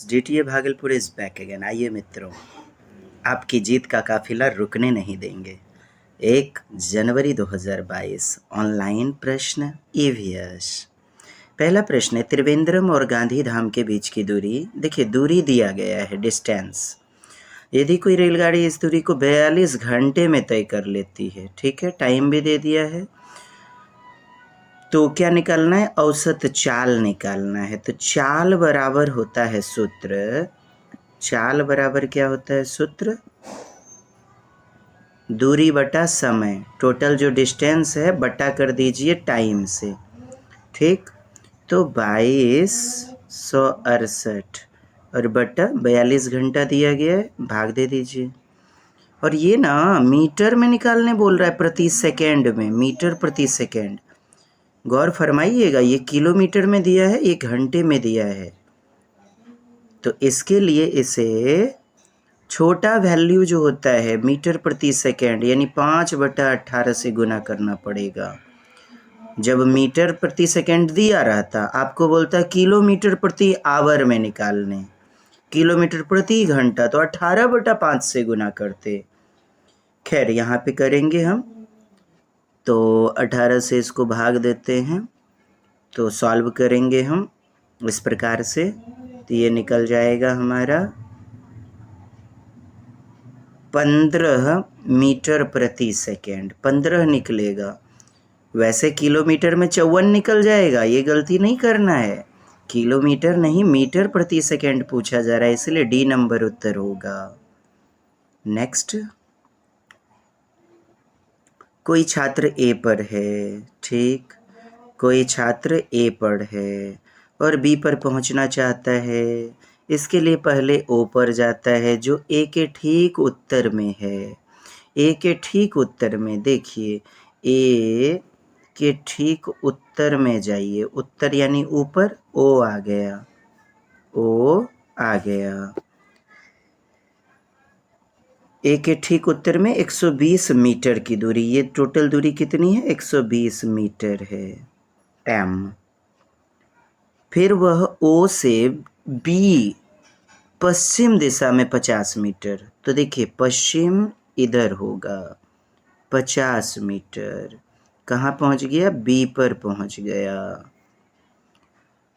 DTA Bhagalpur is back again. आइए मित्रों, आपकी जीत का काफिला रुकने नहीं देंगे। 1 जनवरी 2022 ऑनलाइन प्रश्न ईवीएस। पहला प्रश्न है, त्रिवेंद्रम और गांधी धाम के बीच की दूरी। देखिए, दूरी दिया गया है, डिस्टेंस। यदि कोई रेलगाड़ी इस दूरी को 42 घंटे में तय कर लेती है, ठीक है, टाइम भी दे दिया है, तो क्या निकालना है? औसत चाल निकालना है। तो चाल बराबर होता है सूत्र, चाल बराबर क्या होता है सूत्र? दूरी बटा समय, टोटल जो डिस्टेंस है बटा कर दीजिए टाइम से, ठीक। तो 2268 और बटा 42 घंटा दिया गया है, भाग दे दीजिए। और ये ना मीटर में निकालने बोल रहा है, प्रति सेकेंड में, मीटर प्रति सेकेंड। गौर फरमाइएगा, ये किलोमीटर में दिया है, ये घंटे में दिया है। तो इसके लिए इसे छोटा वैल्यू जो होता है मीटर प्रति सेकेंड, यानी 5/18 से गुना करना पड़ेगा। जब मीटर प्रति सेकेंड दिया रहता, आपको बोलता किलोमीटर प्रति आवर में निकालने, किलोमीटर प्रति घंटा, तो 18/5 से गुना करते। खैर, यहाँ पे करेंगे हम, तो 18 से इसको भाग देते हैं, तो सॉल्व करेंगे हम इस प्रकार से। तो ये निकल जाएगा हमारा 15 मीटर प्रति सेकेंड, 15 निकलेगा। वैसे किलोमीटर में 54 निकल जाएगा, ये गलती नहीं करना है। किलोमीटर नहीं, मीटर प्रति सेकेंड पूछा जा रहा है, इसलिए डी नंबर उत्तर होगा। नेक्स्ट, कोई छात्र ए पर है, ठीक, कोई छात्र ए पर है और बी पर पहुंचना चाहता है। इसके लिए पहले ओ पर जाता है, जो ए के ठीक उत्तर में है। ए के ठीक उत्तर में, देखिए, ए के ठीक उत्तर में जाइए, उत्तर यानी ऊपर, ओ आ गया, ओ आ गया। ए के ठीक उत्तर में 120 मीटर की दूरी, ये टोटल दूरी कितनी है? 120 मीटर है, एम। फिर वह ओ से बी पश्चिम दिशा में 50 मीटर, तो देखिए पश्चिम इधर होगा, 50 मीटर। कहाँ पहुँच गया? बी पर पहुँच गया।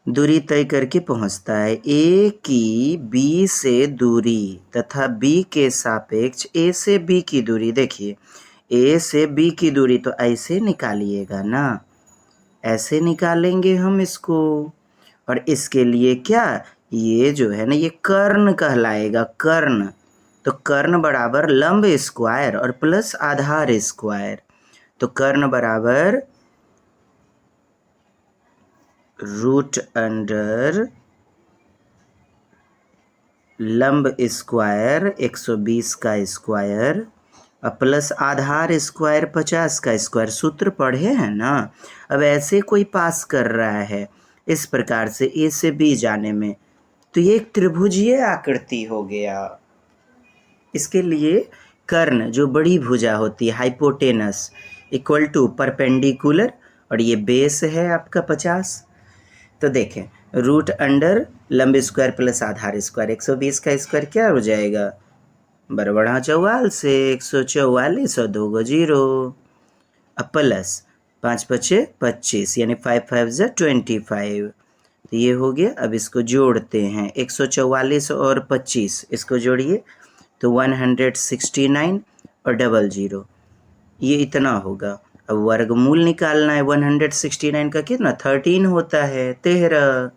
दूरी तय करके पहुँचता है। ए की बी से दूरी तथा बी के सापेक्ष ए से बी की दूरी, देखिए ए से बी की दूरी तो ऐसे निकालिएगा ना, ऐसे निकालेंगे हम इसको। और इसके लिए क्या, ये जो है ना, ये कर्ण कहलाएगा, कर्ण। तो कर्ण बराबर लंब स्क्वायर और प्लस आधार स्क्वायर, तो कर्ण बराबर रूट अंडर लंब स्क्वायर 120 का स्क्वायर और प्लस आधार स्क्वायर 50 का स्क्वायर। सूत्र पढ़े हैं ना। अब ऐसे कोई पास कर रहा है इस प्रकार से ए से बी जाने में, तो ये एक त्रिभुजीय आकृति हो गया। इसके लिए कर्ण, जो बड़ी भुजा होती है, हाइपोटेनस, इक्वल टू परपेंडिकुलर, और ये बेस है आपका 50। तो देखें, रूट अंडर लंब स्क्वायर प्लस आधार स्क्वायर, 120 का स्क्वायर क्या हो जाएगा? बरबड़ा 44 से 144 और 2 गो 0, अब प्लस 5 5 25, यानी 5 5 25। तो ये हो गया। अब इसको जोड़ते हैं, 144 और 25 इसको जोड़िए तो 169 और 00, ये इतना होगा। अब वर्गमूल निकालना है, 169 का कितना? 13 होता है, 13,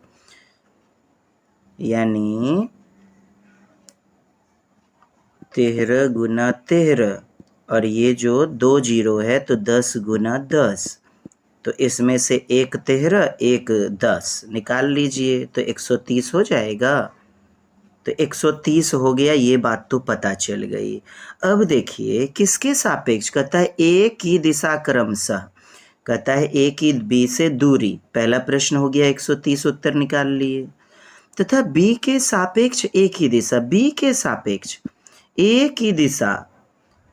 यानी 13 गुना 13, और ये जो 2 0 है तो 10 गुना 10, तो इसमें से एक 13 एक 10 निकाल लीजिए, तो 130 हो जाएगा। तो 130 हो गया, ये बात तो पता चल गई। अब देखिए किसके सापेक्ष, कहता है ए की दिशा क्रमशः, कहता है ए की बी से दूरी। पहला प्रश्न हो गया, 130 उत्तर निकाल लिए। तथा बी के सापेक्ष ए की दिशा, बी के सापेक्ष ए की दिशा,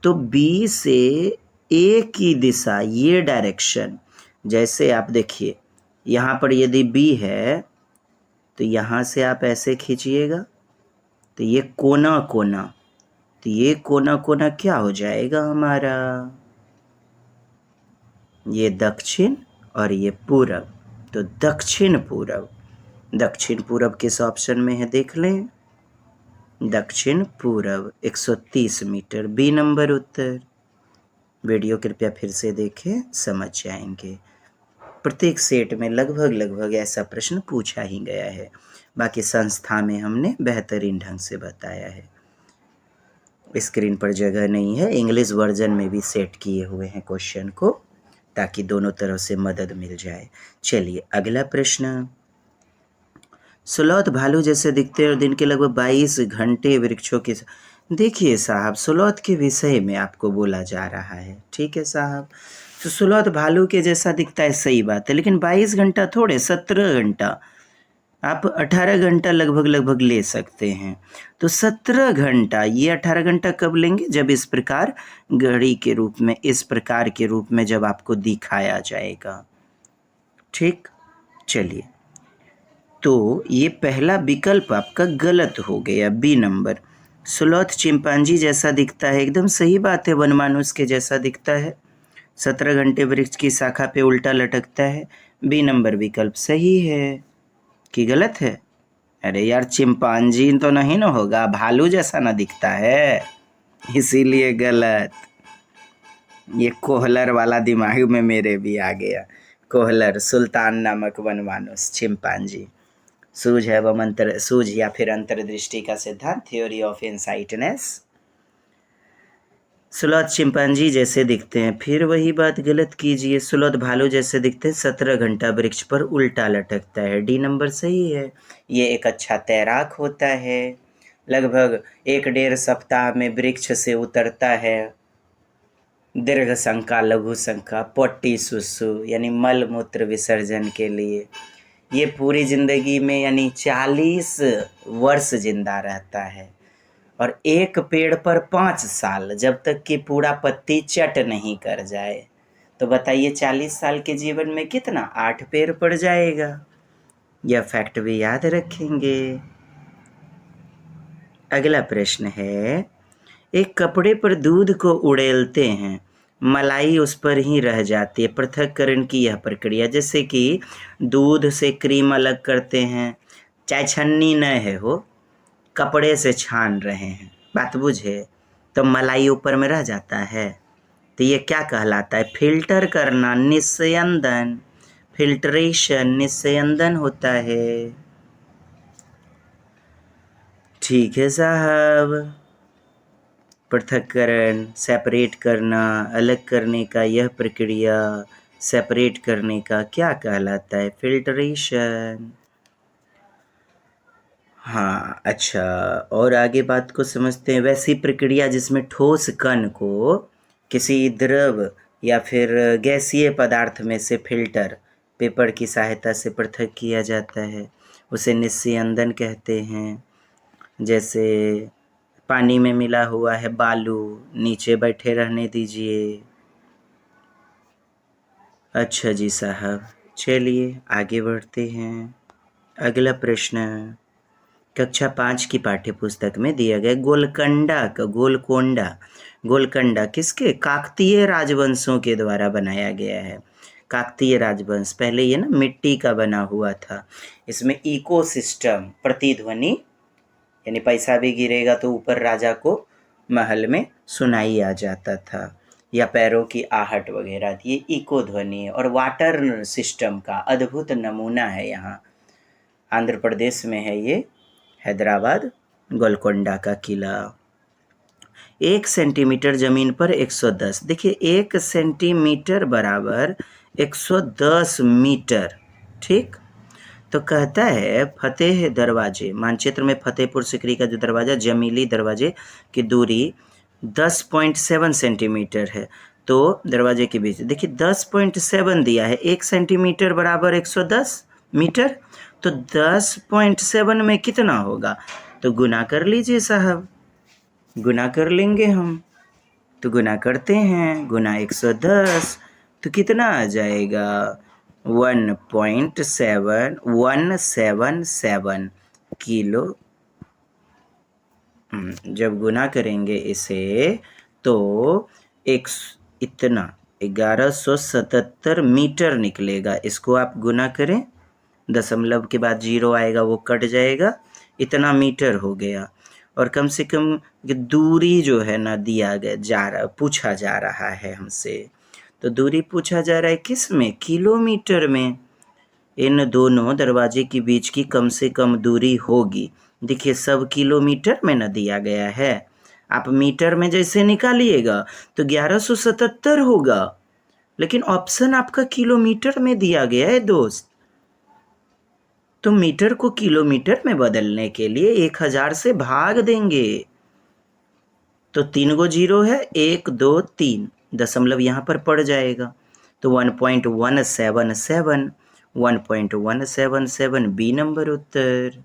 तो बी से ए की दिशा, ये डायरेक्शन, जैसे आप देखिए यहाँ पर यदि बी है तो यहाँ से आप ऐसे खींचिएगा, तो ये कोना कोना, तो ये कोना कोना क्या हो जाएगा हमारा, ये दक्षिण और ये पूरब, तो दक्षिण पूरब। दक्षिण पूरब किस ऑप्शन में है देख लें, दक्षिण पूरब 130 मीटर, बी नंबर उत्तर। वीडियो कृपया फिर से देखें, समझ जाएंगे। प्रत्येक सेट में लगभग ऐसा प्रश्न पूछा ही गया है, बाकी संस्था में हमने बेहतरीन ढंग से बताया है। स्क्रीन पर जगह नहीं है, इंग्लिश वर्जन में भी सेट किए हुए हैं क्वेश्चन को, ताकि दोनों तरफ से मदद मिल जाए। चलिए अगला प्रश्न, स्लॉथ भालू जैसे दिखते हैं और दिन के लगभग 22 घंटे वृक्षों के, देखिए साहब स्लॉथ के विषय में आपको बोला जा रहा है, ठीक है साहब। तो स्लॉथ भालू के जैसा दिखता है, सही बात है, लेकिन 22 घंटा थोड़े, 17 घंटा, आप 18 घंटा लगभग ले सकते हैं। तो 17 घंटा, ये 18 घंटा कब लेंगे, जब इस प्रकार घड़ी के रूप में, इस प्रकार के रूप में जब आपको दिखाया जाएगा, ठीक। चलिए, तो ये पहला विकल्प आपका गलत हो गया, बी नंबर। स्लॉथ चिंपांजी जैसा दिखता है, एकदम सही बात है, वनमानुष के जैसा दिखता है, 17 घंटे वृक्ष की शाखा पे उल्टा लटकता है, बी नंबर विकल्प सही है कि गलत है। अरे यार चिंपांजी तो नहीं ना होगा, भालू जैसा ना दिखता है, इसीलिए गलत। ये कोहलर वाला दिमाग में मेरे भी आ गया, कोहलर सुल्तान नामक वनमानुष चिंपांजी। सूझ है वह मंत्र, सूझ या फिर अंतर्दृष्टि का सिद्धांत, थ्योरी ऑफ इनसाइटनेस। स्लॉथ चिंपांजी जैसे दिखते हैं, फिर वही बात गलत कीजिए, स्लॉथ भालू जैसे दिखते हैं, 17 घंटा वृक्ष पर उल्टा लटकता है, डी नंबर सही है। ये एक अच्छा तैराक होता है, लगभग 1-1.5 सप्ताह में वृक्ष से उतरता है, दीर्घ शंका, लघु शंका, पोटी सुसु यानी मल मूत्र विसर्जन के लिए। ये पूरी जिंदगी में यानी 40 वर्ष जिंदा रहता है, और एक पेड़ पर 5 साल, जब तक कि पूरा पत्ती चट नहीं कर जाए। तो बताइए 40 साल के जीवन में कितना, 8 पेड़ पड़ जाएगा। यह फैक्ट भी याद रखेंगे। अगला प्रश्न है, एक कपड़े पर दूध को उड़ेलते हैं, मलाई उस पर ही रह जाती है, पृथक्करण की यह प्रक्रिया, जैसे कि दूध से क्रीम अलग करते हैं, चाहे छन्नी न है हो, कपड़े से छान रहे हैं, बात बुझे, तो मलाई ऊपर में रह जाता है, तो ये क्या कहलाता है, फिल्टर करना, निस्यंदन, फिल्ट्रेशन, निस्यंदन होता है, ठीक है साहब। पृथक्करण, सेपरेट करना, अलग करने का यह प्रक्रिया, सेपरेट करने का क्या कहलाता है, फिल्ट्रेशन। हाँ अच्छा, और आगे बात को समझते हैं। वैसी प्रक्रिया जिसमें ठोस कण को किसी द्रव या फिर गैसीय पदार्थ में से फिल्टर पेपर की सहायता से पृथक किया जाता है, उसे निस्यंदन कहते हैं। जैसे पानी में मिला हुआ है बालू, नीचे बैठे रहने दीजिए। अच्छा जी साहब, चलिए आगे बढ़ते हैं। अगला प्रश्न कक्षा 5 की पाठ्य पुस्तक में दिया गया, गोलकोंडा का गोलकोंडा किसके, काकतीय राजवंशों के द्वारा बनाया गया है। काकतीय राजवंश, पहले ये ना मिट्टी का बना हुआ था, इसमें इकोसिस्टम, प्रतिध्वनि यानी पैसा भी गिरेगा तो ऊपर राजा को महल में सुनाई आ जाता था, या पैरों की आहट वगैरह, ये इको ध्वनि है। और वाटर सिस्टम का अद्भुत नमूना है, यहाँ आंध्र प्रदेश में है ये, हैदराबाद, गोलकोंडा का किला। 1 सेंटीमीटर जमीन पर 110, देखिए 1 सेंटीमीटर बराबर 110 मीटर, ठीक। तो कहता है फतेह दरवाजे, मानचित्र में फतेहपुर सिकरी का जो दरवाज़ा, जमीली दरवाजे की दूरी 10.7 सेंटीमीटर है, तो दरवाजे के बीच देखिए 10.7 दिया है, 1 सेंटीमीटर बराबर 110 मीटर, तो 10.7 में कितना होगा, तो गुना कर लीजिए साहब, गुना कर लेंगे हम, तो गुना करते हैं, गुना 110, तो कितना आ जाएगा, 1.7177 किलो जब गुना करेंगे इसे तो एक इतना 1177 मीटर निकलेगा। इसको आप गुना करें, दशमलव के बाद 0 आएगा वो कट जाएगा, इतना मीटर हो गया। और कम से कम दूरी जो है ना दिया गया पूछा जा रहा है हमसे, तो दूरी पूछा जा रहा है किस में? किलोमीटर में। इन दोनों दरवाजे के बीच की कम से कम दूरी होगी। देखिए सब किलोमीटर में न दिया गया है, आप मीटर में जैसे निकालिएगा तो 1177 होगा, लेकिन ऑप्शन आपका किलोमीटर में दिया गया है दोस्त। तो मीटर को किलोमीटर में बदलने के लिए 1000 से भाग देंगे। तो 3 गो 0 है, 1 2 3, दशमलव यहाँ पर पड़ जाएगा। तो 1.177 बी नंबर उत्तर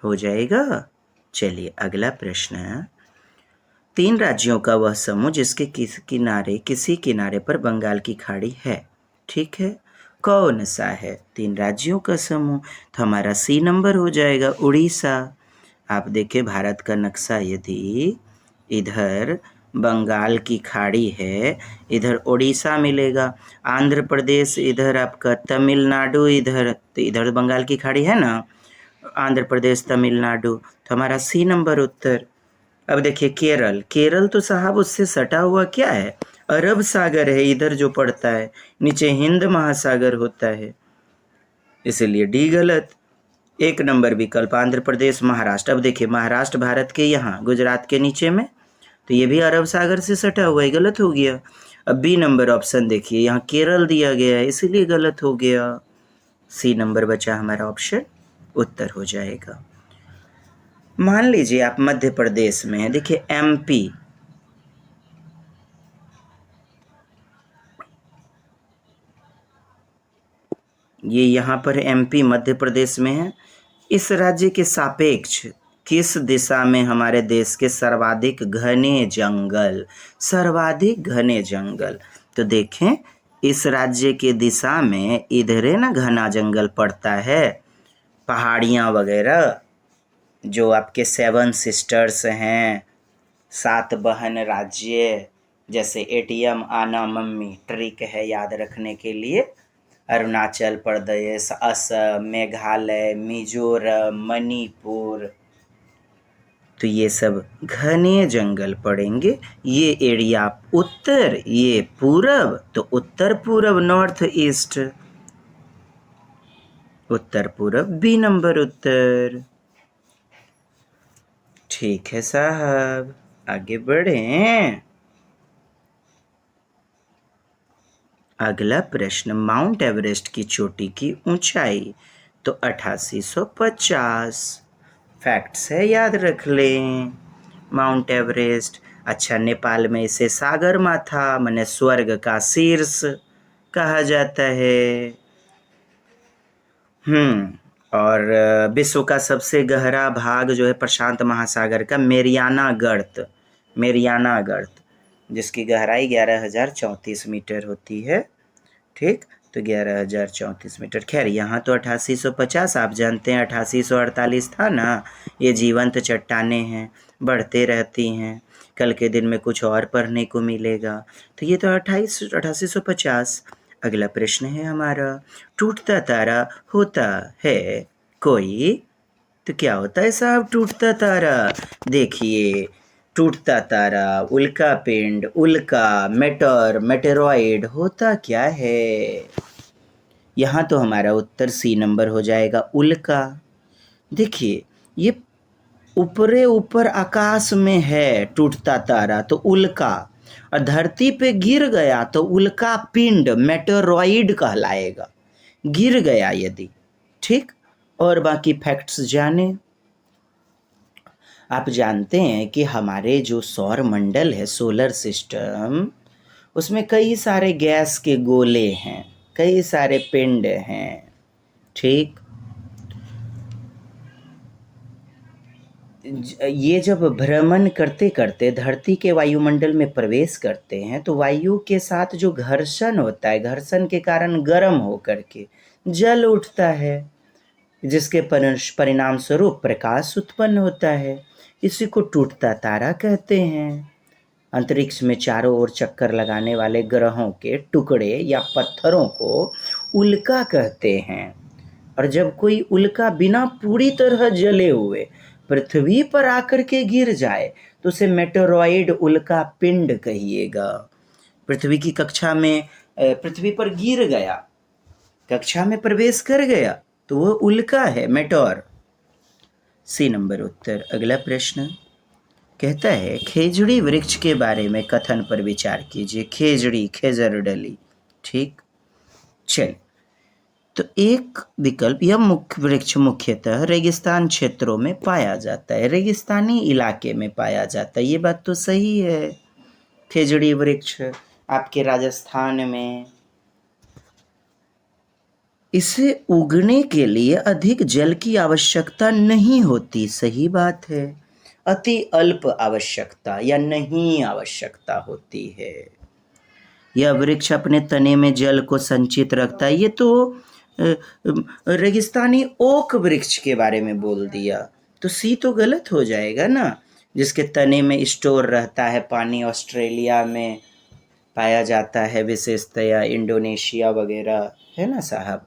हो जाएगा। चलिए अगला प्रश्न। 3 राज्यों का वह समूह जिसके किसी किनारे पर बंगाल की खाड़ी है, ठीक है, कौन सा है? 3 राज्यों का समूह, तो हमारा सी नंबर हो जाएगा, उड़ीसा। आप देखिए भारत का नक्शा, यदि इधर बंगाल की खाड़ी है, इधर उड़ीसा मिलेगा, आंध्र प्रदेश इधर आपका, तमिलनाडु इधर, तो इधर बंगाल की खाड़ी है ना, आंध्र प्रदेश तमिलनाडु, तो हमारा सी नंबर उत्तर। अब देखिए केरल, केरल तो साहब उससे सटा हुआ क्या है? अरब सागर है इधर जो पड़ता है, नीचे हिंद महासागर होता है, इसलिए डी गलत। 1 नंबर विकल्प आंध्र प्रदेश महाराष्ट्र। अब देखिए महाराष्ट्र भारत के यहाँ गुजरात के नीचे में, तो ये भी अरब सागर से सटा हुआ है, गलत हो गया। अब बी नंबर ऑप्शन देखिए, यहाँ केरल दिया गया है इसलिए गलत हो गया। सी नंबर बचा हमारा ऑप्शन, उत्तर हो जाएगा। मान लीजिए आप मध्य प्रदेश में हैं, देखिए एमपी, ये यहाँ पर एमपी मध्य प्रदेश में है। इस राज्य के सापेक्ष किस दिशा में हमारे देश के सर्वाधिक घने जंगल, तो देखें इस राज्य के दिशा में इधर है ना घना जंगल पड़ता है, पहाड़ियाँ वगैरह, जो आपके 7 सिस्टर्स हैं, 7 बहन राज्य, जैसे एटीएम आना मम्मी ट्रिक है याद रखने के लिए, अरुणाचल प्रदेश, असम, मेघालय, मिजोरम, मणिपुर, तो ये सब घने जंगल पड़ेंगे। ये एरिया उत्तर, ये पूरब, तो उत्तर पूरब, नॉर्थ ईस्ट, उत्तर पूरब, बी नंबर उत्तर। ठीक है साहब, आगे बढ़ें। अगला प्रश्न, माउंट एवरेस्ट की चोटी की ऊंचाई, तो 8850। फैक्ट्स है, याद रख लें। माउंट एवरेस्ट, अच्छा नेपाल में इसे सागर माथा माने स्वर्ग का शीर्ष कहा जाता है। और विश्व का सबसे गहरा भाग जो है प्रशांत महासागर का मेरियाना गर्त, जिसकी गहराई 11,034 मीटर होती है, ठीक, तो 11,034 मीटर। खैर यहाँ तो 8850 आप जानते हैं, 8848 था ना, ये जीवंत चट्टानें हैं, बढ़ते रहती हैं, कल के दिन में कुछ और पढ़ने को मिलेगा, तो ये तो 8850। अगला प्रश्न है हमारा, टूटता तारा होता है कोई, तो क्या होता है साहब टूटता तारा? देखिए टूटता तारा, उल्का पिंड, उल्का, मेटेरॉइड होता क्या है? यहाँ तो हमारा उत्तर सी नंबर हो जाएगा, उल्का। देखिए ये ऊपर आकाश में है टूटता तारा, तो उल्का, और धरती पे गिर गया तो उल्का पिंड, मेटेरॉइड कहलाएगा, गिर गया यदि, ठीक। और बाकी फैक्ट्स जाने। आप जानते हैं कि हमारे जो सौर मंडल है, सोलर सिस्टम, उसमें कई सारे गैस के गोले हैं, कई सारे पिंड हैं, ठीक। ये जब भ्रमण करते करते धरती के वायुमंडल में प्रवेश करते हैं, तो वायु के साथ जो घर्षण होता है, घर्षण के कारण गर्म होकर के जल उठता है, जिसके परिणाम स्वरूप प्रकाश उत्पन्न होता है। इसी को टूटता तारा कहते हैं। अंतरिक्ष में चारों ओर चक्कर लगाने वाले ग्रहों के टुकड़े या पत्थरों को उल्का कहते हैं। और जब कोई उल्का बिना पूरी तरह जले हुए पृथ्वी पर आकर के गिर जाए तो उसे मेटेरॉइड उल्का पिंड कहिएगा। पृथ्वी की कक्षा में पृथ्वी पर गिर गया, कक्षा में प्रवेश कर गया तो वह उल्का है, मेटोर। सी नंबर उत्तर। अगला प्रश्न कहता है खेजड़ी वृक्ष के बारे में कथन पर विचार कीजिए। खेजड़ी, खेजरडली, ठीक। चल, तो एक विकल्प, यह मुख्य वृक्ष मुख्यतः रेगिस्तान क्षेत्रों में पाया जाता है, रेगिस्तानी इलाके में पाया जाता है। ये बात तो सही है। खेजड़ी वृक्ष आपके राजस्थान में। इसे उगने के लिए अधिक जल की आवश्यकता नहीं होती, सही बात है। अति अल्प आवश्यकता या नहीं आवश्यकता होती है। यह वृक्ष अपने तने में जल को संचित रखता है। ये तो रेगिस्तानी ओक वृक्ष के बारे में बोल दिया, तो सी तो गलत हो जाएगा ना। जिसके तने में स्टोर रहता है पानी, ऑस्ट्रेलिया में पाया जाता है विशेषतया, इंडोनेशिया वगैरह, है ना साहब।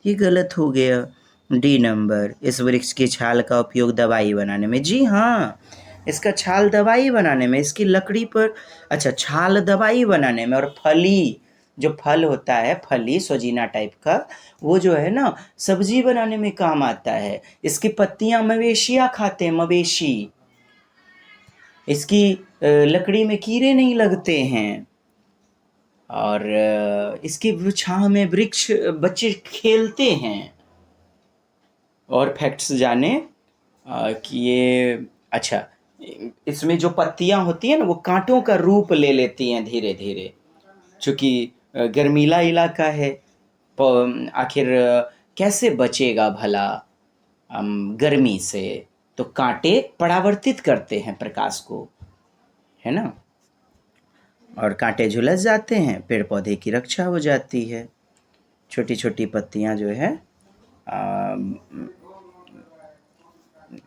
ये गलत हो गया। डी नंबर, इस वृक्ष की छाल का उपयोग दवाई बनाने में। जी हाँ, इसका छाल दवाई बनाने में, इसकी लकड़ी पर, अच्छा, छाल दवाई बनाने में। और फली, जो फल होता है, फली सोजीना टाइप का, वो जो है ना सब्जी बनाने में काम आता है। इसकी पत्तियां मवेशियां खाते हैं, मवेशी। इसकी लकड़ी में कीड़े नहीं लगते हैं। और इसकी छांव में वृक्ष बच्चे खेलते हैं। और फैक्ट्स जाने कि ये, अच्छा, इसमें जो पत्तियां होती हैं ना वो कांटों का रूप ले लेती हैं धीरे धीरे, चूँकि गर्मीला इलाका है। आखिर कैसे बचेगा भला गर्मी से, तो कांटे परावर्तित करते हैं प्रकाश को, है ना। और कांटे झुलस जाते हैं, पेड़ पौधे की रक्षा हो जाती है। छोटी छोटी पत्तियां जो है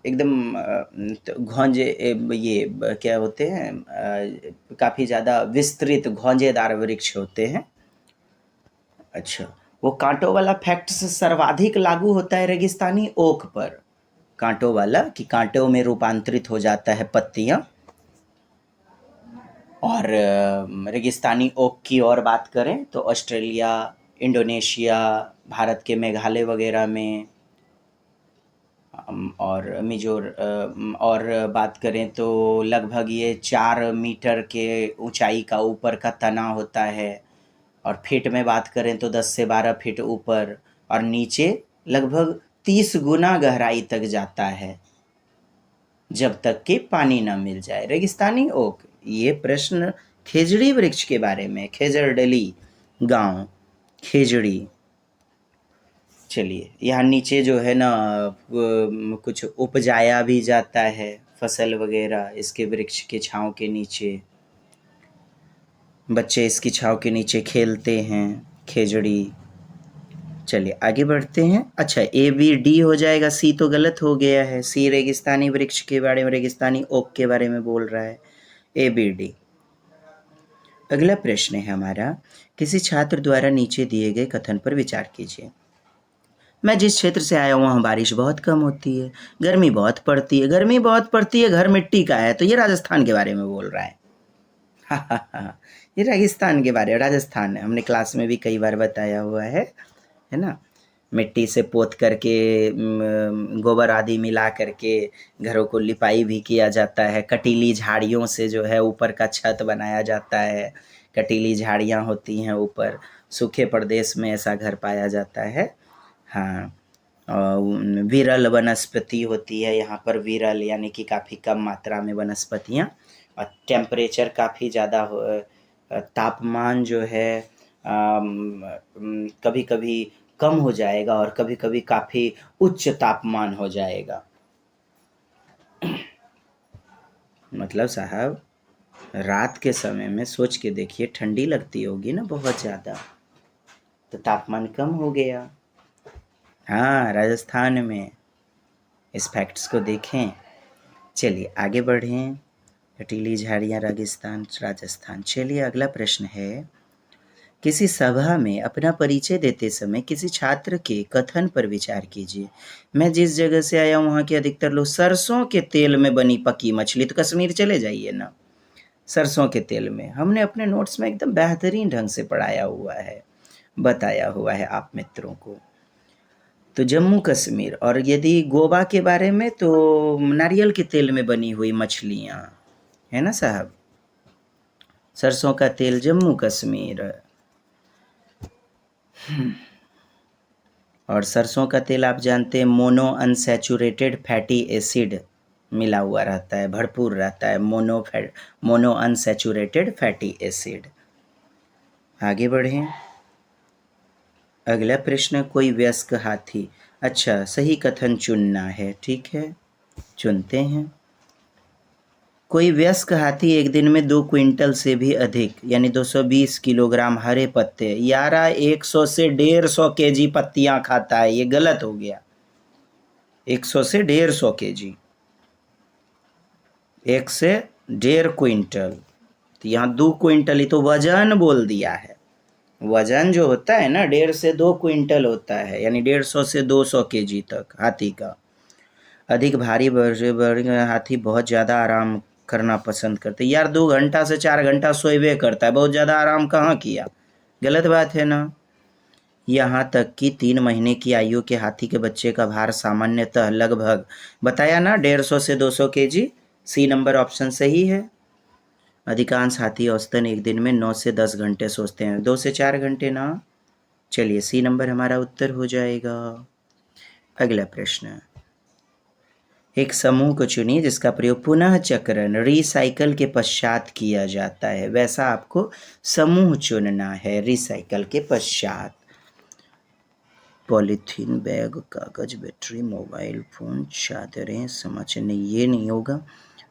एकदम घौंजे, ये क्या होते हैं, काफ़ी ज़्यादा विस्तृत घौंजेदार वृक्ष होते हैं। अच्छा, वो कांटों वाला फैक्ट से सर्वाधिक लागू होता है रेगिस्तानी ओक पर। कांटों वाला कि कांटों में रूपांतरित हो जाता है पत्तियां। और रेगिस्तानी ओक की और बात करें तो ऑस्ट्रेलिया, इंडोनेशिया, भारत के मेघालय वगैरह में, और और बात करें तो लगभग ये 4 मीटर के ऊंचाई का ऊपर का तना होता है। और फीट में बात करें तो 10 से 12 फीट ऊपर, और नीचे लगभग 30 गुना गहराई तक जाता है, जब तक कि पानी न मिल जाए। रेगिस्तानी ओक, ये प्रश्न खेजड़ी वृक्ष के बारे में, खेजरडली गांव, खेजड़ी। चलिए, यहाँ नीचे जो है ना कुछ उपजाया भी जाता है, फसल वगैरह इसके वृक्ष के छांव के नीचे। बच्चे इसकी छांव के नीचे खेलते हैं, खेजड़ी। चलिए आगे बढ़ते हैं। अच्छा, ए बी डी हो जाएगा, सी तो गलत हो गया है। सी रेगिस्तानी वृक्ष के बारे में, रेगिस्तानी ओक के बारे में बोल रहा है। A B D. अगला प्रश्न है हमारा, किसी छात्र द्वारा नीचे दिए गए कथन पर विचार कीजिए। मैं जिस क्षेत्र से आया हूँ वहाँ बारिश बहुत कम होती है, गर्मी बहुत पड़ती है, गर्मी बहुत पड़ती है, घर मिट्टी का है। तो ये राजस्थान के बारे में बोल रहा है। ये राजस्थान के बारे में, राजस्थान है, हमने क्लास में भी कई बार बताया हुआ है ना। मिट्टी से पोत करके गोबर आदि मिला करके घरों को लिपाई भी किया जाता है। कटीली झाड़ियों से जो है ऊपर का छत बनाया जाता है। कटीली झाड़ियाँ होती हैं ऊपर, सूखे प्रदेश में ऐसा घर पाया जाता है। हाँ, विरल वनस्पति होती है यहाँ पर, विरल यानी कि काफ़ी कम मात्रा में वनस्पतियाँ। और टेम्परेचर काफ़ी ज़्यादा तापमान जो है कभी कभी कम हो जाएगा और कभी कभी काफ़ी उच्च तापमान हो जाएगा। मतलब साहब, रात के समय में सोच के देखिए, ठंडी लगती होगी ना बहुत ज़्यादा, तो तापमान कम हो गया। हाँ, राजस्थान में इस फैक्ट्स को देखें। चलिए आगे बढ़ें। कटीली झाड़ियाँ राजस्थान। चलिए अगला प्रश्न है, किसी सभा में अपना परिचय देते समय किसी छात्र के कथन पर विचार कीजिए। मैं जिस जगह से आया हूँ वहाँ के अधिकतर लोग सरसों के तेल में बनी पकी मछली, तो कश्मीर चले जाइए ना, सरसों के तेल में। हमने अपने नोट्स में एकदम बेहतरीन ढंग से पढ़ाया हुआ है, बताया हुआ है आप मित्रों को। तो जम्मू कश्मीर, और यदि गोवा के बारे में तो नारियल के तेल में बनी हुई मछलियाँ, है ना साहब। सरसों का तेल जम्मू कश्मीर, और सरसों का तेल आप जानते हैं मोनो अनसैचुरेटेड फैटी एसिड मिला हुआ रहता है, भरपूर रहता है, मोनो अनसैचुरेटेड फैटी एसिड। आगे बढ़ें। अगला प्रश्न, कोई वयस्क हाथी, अच्छा सही कथन चुनना है, ठीक है चुनते हैं। कोई वयस्क हाथी एक दिन में 2 क्विंटल से भी अधिक यानी 220 किलोग्राम हरे पत्ते, 100 से 150 केजी पत्तियां खाता है। ये गलत हो गया। 100 से 150 केजी, 1 से 1.5 क्विंटल, तो यहाँ 2 क्विंटल, ही तो वजन बोल दिया है। वजन जो होता है ना 1.5 से 2 क्विंटल होता है, यानी 150 से 200 केजी तक हाथी का। अधिक भारी बड़े हाथी बहुत ज़्यादा आराम करना पसंद करते। यार 2 घंटा से 4 घंटा सोएबे करता है, बहुत ज़्यादा आराम कहाँ किया, गलत बात है ना। यहाँ तक कि 3 महीने की आयु के हाथी के बच्चे का भार सामान्यतः लगभग, बताया ना 150 से 200 केजी, सी नंबर ऑप्शन सही है। अधिकांश हाथी औसतन एक दिन में 9 से 10 घंटे सोते हैं, 2 से 4 घंटे ना। चलिए सी नंबर हमारा उत्तर हो जाएगा। अगला प्रश्न, एक समूह को चुनिए जिसका प्रयोग पुनः चक्रण रिसाइकल के पश्चात किया जाता है। वैसा आपको समूह चुनना है रिसाइकल के पश्चात। पॉलीथीन बैग, कागज, बैटरी, मोबाइल फोन, चादरें, समाचार, नहीं ये नहीं होगा।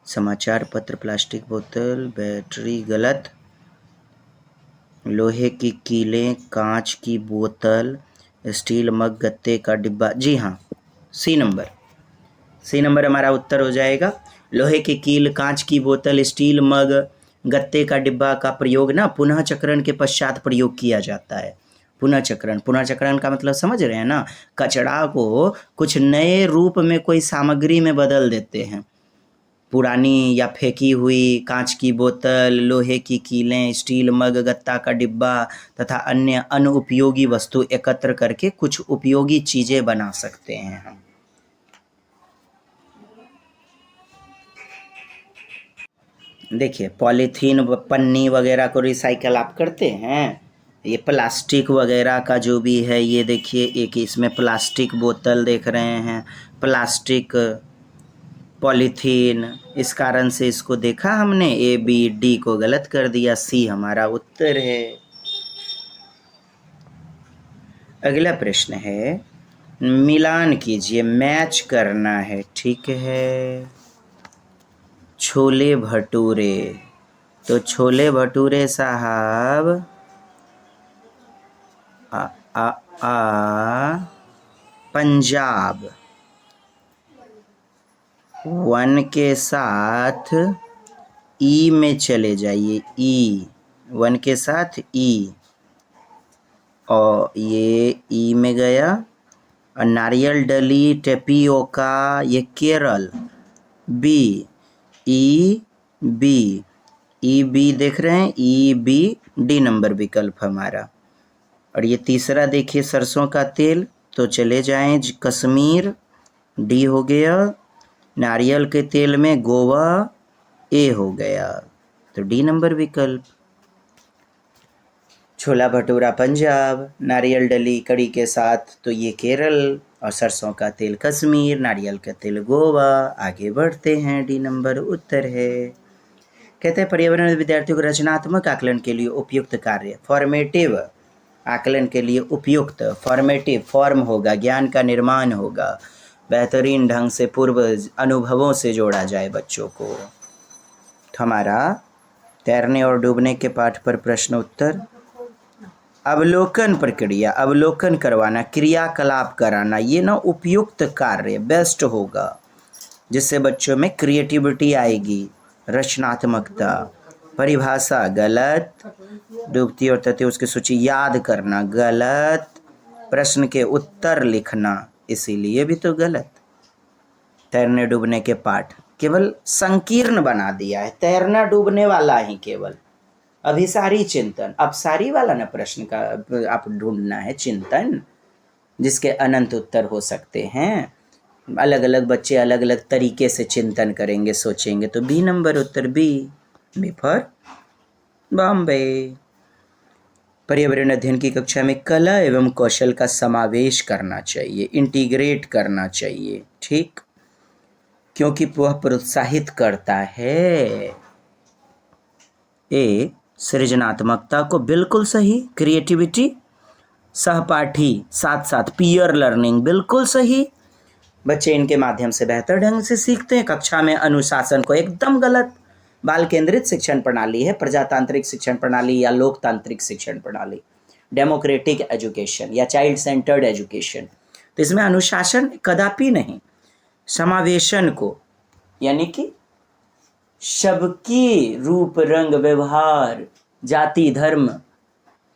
समाचार पत्र, प्लास्टिक बोतल, बैटरी गलत। लोहे की कीलें, कांच की बोतल, स्टील मग, गत्ते का डिब्बा, जी हाँ सी नंबर हमारा उत्तर हो जाएगा। लोहे की कील, कांच की बोतल, स्टील मग, गत्ते का डिब्बा का प्रयोग ना पुनः चक्रण के पश्चात प्रयोग किया जाता है। पुनः चक्रण का मतलब समझ रहे हैं ना, कचरा को कुछ नए रूप में कोई सामग्री में बदल देते हैं। पुरानी या फेंकी हुई कांच की बोतल, लोहे की कीलें, स्टील मग, गत्ता का डिब्बा तथा अन्य अनुपयोगी वस्तु एकत्र करके कुछ उपयोगी चीज़ें बना सकते हैं हम। देखिए पॉलीथीन, पन्नी वगैरह को रिसाइकल आप करते हैं। ये प्लास्टिक वगैरह का जो भी है, ये देखिए एक इसमें प्लास्टिक बोतल देख रहे हैं, प्लास्टिक पॉलीथीन, इस कारण से इसको देखा हमने, ए बी डी को गलत कर दिया, सी हमारा उत्तर है। अगला प्रश्न है, मिलान कीजिए, मैच करना है, ठीक है। छोले भटूरे, तो छोले भटूरे साहब पंजाब, 1 के साथ ई में चले जाइए, ई 1 के साथ ई, और ये ई में गया। और नारियल डली, टेपियोका, ये केरल, बी, ई बी देख रहे हैं, ई बी डी नंबर विकल्प हमारा। और ये तीसरा देखिए सरसों का तेल, तो चले जाएं कश्मीर, डी हो गया। नारियल के तेल में गोवा, ए हो गया, तो डी नंबर विकल्प। छोला भटूरा पंजाब, नारियल डली कड़ी के साथ तो ये केरल, और सरसों का तेल कश्मीर, नारियल का तेल गोवा। आगे बढ़ते हैं, डी नंबर उत्तर है। कहते हैं पर्यावरण विद्यार्थियों को रचनात्मक आकलन के लिए उपयुक्त कार्य, फॉर्मेटिव आकलन के लिए उपयुक्त, फॉर्मेटिव फॉर्म होगा, ज्ञान का निर्माण होगा, बेहतरीन ढंग से पूर्व अनुभवों से जोड़ा जाए बच्चों को। तो हमारा तैरने और डूबने के पाठ पर प्रश्न उत्तर, अवलोकन प्रक्रिया, अवलोकन करवाना, क्रियाकलाप कराना, ये ना उपयुक्त कार्य बेस्ट होगा। जिससे बच्चों में क्रिएटिविटी आएगी, रचनात्मकता। परिभाषा गलत, डूबती और तैरती उसकी सूची याद करना गलत, प्रश्न के उत्तर लिखना इसीलिए भी तो गलत। तैरने डूबने के पाठ केवल संकीर्ण बना दिया है, तैरना डूबने वाला ही केवल। अभिसारी चिंतन, अपसारी वाला ना प्रश्न का आप ढूंढना है, चिंतन जिसके अनंत उत्तर हो सकते हैं। अलग अलग बच्चे अलग अलग तरीके से चिंतन करेंगे, सोचेंगे, तो बी नंबर उत्तर बी फॉर बॉम्बे। पर्यावरण अध्ययन की कक्षा में कला एवं कौशल का समावेश करना चाहिए, इंटीग्रेट करना चाहिए, ठीक, क्योंकि वह प्रोत्साहित करता है ए सृजनात्मकता को, बिल्कुल सही, क्रिएटिविटी, सहपाठी साथ साथ पीयर लर्निंग बिल्कुल सही, बच्चे इनके माध्यम से बेहतर ढंग से सीखते हैं। कक्षा में अनुशासन को एकदम गलत, बाल केंद्रित शिक्षण प्रणाली है प्रजातांत्रिक शिक्षण प्रणाली या लोकतांत्रिक शिक्षण प्रणाली, डेमोक्रेटिक एजुकेशन या चाइल्ड सेंटर्ड एजुकेशन, तो इसमें अनुशासन कदापि नहीं। समावेशन को यानी कि सबकी रूप रंग व्यवहार जाति धर्म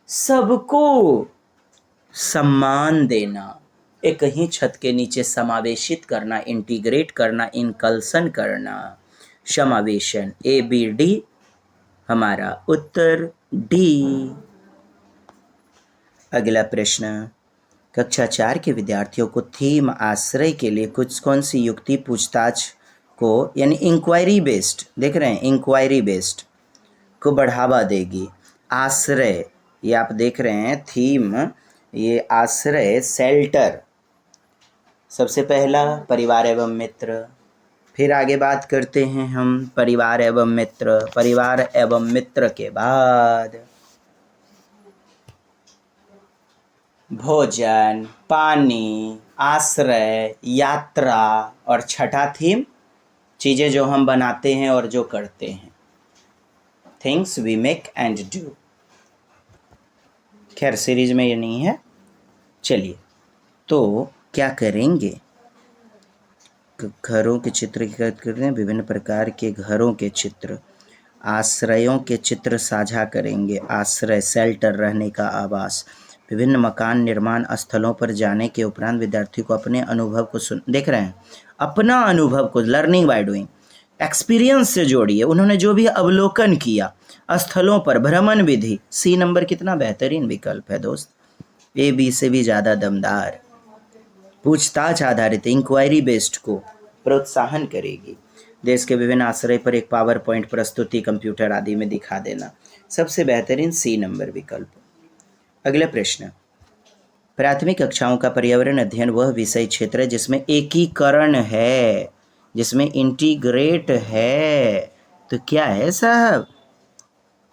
सबको सम्मान देना, एक ही छत के नीचे समावेशित करना, इंटीग्रेट करना, इनकल्सन करना, समावेशन। ए बी डी हमारा उत्तर डी। अगला प्रश्न, कक्षा 4 के विद्यार्थियों को थीम आश्रय के लिए कौन सी युक्ति पूछताछ को यानी इंक्वायरी बेस्ड, देख रहे हैं, इंक्वायरी बेस्ड को बढ़ावा देगी। आश्रय, ये आप देख रहे हैं थीम, ये आश्रय शेल्टर, सबसे पहला परिवार एवं मित्र, फिर आगे बात करते हैं हम परिवार एवं मित्र, परिवार एवं मित्र के बाद भोजन, पानी, आश्रय, यात्रा, और छठा थीम चीज़ें जो हम बनाते हैं और जो करते हैं, things we make and do. खैर सीरीज में ये नहीं है। चलिए, तो क्या करेंगे, घरों के चित्र की बात करते हैं, विभिन्न प्रकार के घरों के चित्र, आश्रयों के चित्र साझा करेंगे। आश्रय शेल्टर, रहने का आवास, विभिन्न मकान निर्माण स्थलों पर जाने के उपरांत विद्यार्थी को अपने अनुभव को देख रहे हैं, अपना अनुभव को लर्निंग बाय डूइंग, एक्सपीरियंस से जोड़िए। उन्होंने जो भी अवलोकन किया स्थलों पर, भ्रमण विधि, सी नंबर कितना बेहतरीन विकल्प है दोस्त, ए बी से भी ज़्यादा दमदार। पूछताछ आधारित इंक्वायरी बेस्ड को प्रोत्साहन करेगी। देश के विभिन्न आश्रय पर एक पावर पॉइंट प्रस्तुति कंप्यूटर आदि में दिखा देना, सबसे बेहतरीन सी नंबर विकल्प। अगला प्रश्न, प्राथमिक कक्षाओं का पर्यावरण अध्ययन वह विषय क्षेत्र है जिसमें एकीकरण है, जिसमें इंटीग्रेट है, तो क्या है साहब,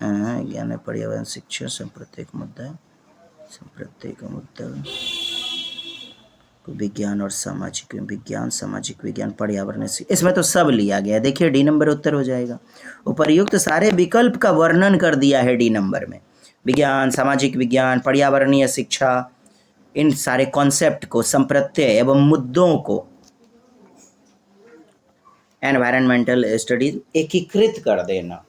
ज्ञान पर्यावरण शिक्षा संप्रत्येक मुद्दा विज्ञान और सामाजिक विज्ञान, सामाजिक विज्ञान, पर्यावरण, इसमें तो सब लिया गया। देखिए डी नंबर उत्तर हो जाएगा। उपर्युक्त सारे विकल्प का वर्णन कर दिया है डी नंबर में, विज्ञान, सामाजिक विज्ञान, पर्यावरणीय शिक्षा, इन सारे कॉन्सेप्ट को, संप्रत्यय एवं मुद्दों को, एनवायरमेंटल स्टडीज एकीकृत कर देना।